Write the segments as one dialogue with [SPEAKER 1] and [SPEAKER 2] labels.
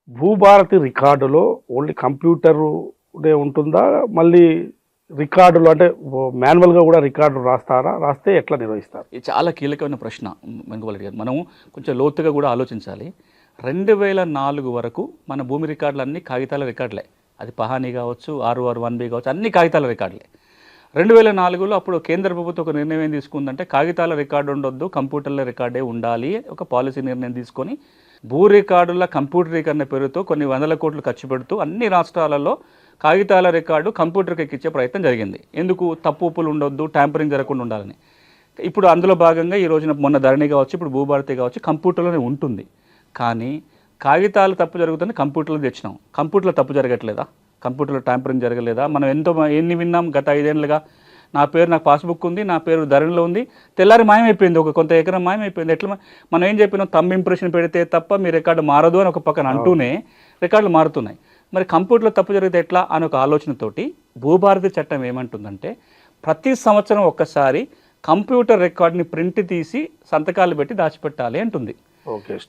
[SPEAKER 1] భూభారతి రికార్డులో ఓన్లీ కంప్యూటరుదే ఉంటుందా? మళ్ళీ రికార్డులు అంటే మాన్యువల్‌గా కూడా రికార్డులు రాస్తారా? రాస్తే ఎట్లా నిర్వహిస్తారు?
[SPEAKER 2] ఇది చాలా కీలకమైన ప్రశ్న వెంకటరెడ్డి గారు. మనం కొంచెం లోతుగా కూడా ఆలోచించాలి. 2004 వరకు మన భూమి రికార్డులన్నీ కాగితాల రికార్డులే. అది పహానీ కావచ్చు, ROR1B కావచ్చు, అన్ని కాగితాల రికార్డులే. 2004లో అప్పుడు కేంద్ర ప్రభుత్వం ఒక నిర్ణయం ఏం తీసుకుందంటే కాగితాల రికార్డు ఉండొద్దు, కంప్యూటర్ల రికార్డే ఉండాలి ఒక పాలసీ నిర్ణయం తీసుకొని భూ రికార్డుల కంప్యూటరీకరణ పేరుతో కొన్ని వందల కోట్లు ఖర్చు పెడుతూ అన్ని రాష్ట్రాలలో కాగితాల రికార్డు కంప్యూటర్కి ఎక్కించే ప్రయత్నం జరిగింది. ఎందుకు? తప్పు ఒప్పులు ఉండొద్దు, ట్యాంపరింగ్ జరగకుండా ఉండాలని. ఇప్పుడు అందులో భాగంగా ఈ రోజున మొన్న ధరణి కావచ్చు, ఇప్పుడు భూభారతి కావచ్చు, కంప్యూటర్లోనే ఉంటుంది. కానీ కాగితాలు తప్పు జరుగుతుంది, కంప్యూటర్లో తెచ్చినాం. కంప్యూటర్లో తప్పు జరగట్లేదా? కంప్యూటర్లో ట్యాంపరింగ్ జరగలేదా? మనం ఎన్ని విన్నాం గత 5 ఏళ్ళుగా. నాకు పాస్బుక్ ఉంది, నా పేరు ధరణిలో ఉంది, తెల్లారి మాయమైపోయింది, ఒక కొంత ఎకరం మాయమైపోయింది. ఎట్లా మనం ఏం చెప్పినాం? థంబ్ ఇంప్రెషన్ పెడితే తప్ప మీ రికార్డు మారదు అని ఒక పక్కన అంటూనే రికార్డులు మారుతున్నాయి. మరి కంప్యూటర్లో తప్పు జరిగితే ఎట్లా అని ఒక ఆలోచనతోటి భూభారతి చట్టం ఏమంటుందంటే ప్రతి సంవత్సరం ఒక్కసారి కంప్యూటర్ రికార్డుని ప్రింట్ తీసి సంతకాలు పెట్టి దాచిపెట్టాలి అంటుంది.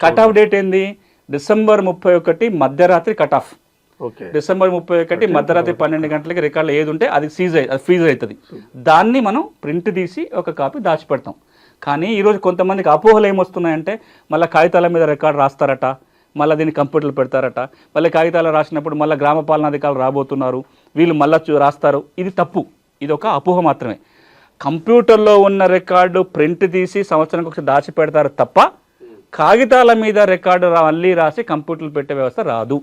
[SPEAKER 2] కట్ ఆఫ్ డేట్ ఏంది? డిసెంబర్ 31 మధ్యరాత్రి కట్ ఆఫ్. డిసెంబర్ 31 మధ్యరాత్రి 12 గంటలకి రికార్డులో ఏది ఉంటే అది ఫ్రీజ్ అవుతుంది. దాన్ని మనం ప్రింట్ తీసి ఒక కాపీ దాచిపెడతాం. కానీ ఈరోజు కొంతమందికి అపోహలు ఏమొస్తున్నాయంటే మళ్ళీ కాగితాల మీద రికార్డు రాస్తారట, మళ్ళీ దీన్ని కంప్యూటర్లు పెడతారట, మళ్ళీ కాగితాలు రాసినప్పుడు మళ్ళీ గ్రామ పాలనాధికారులు రాబోతున్నారు, వీళ్ళు మళ్ళీ రాస్తారు. ఇది తప్పు, ఇది ఒక అపోహ మాత్రమే. కంప్యూటర్లో ఉన్న రికార్డు ప్రింట్ తీసి సంవత్సరానికి ఒకసారి దాచిపెడతారు తప్ప కాగితాల మీద రికార్డు మళ్ళీ రాసి కంప్యూటర్లు పెట్టే వ్యవస్థ రాదు.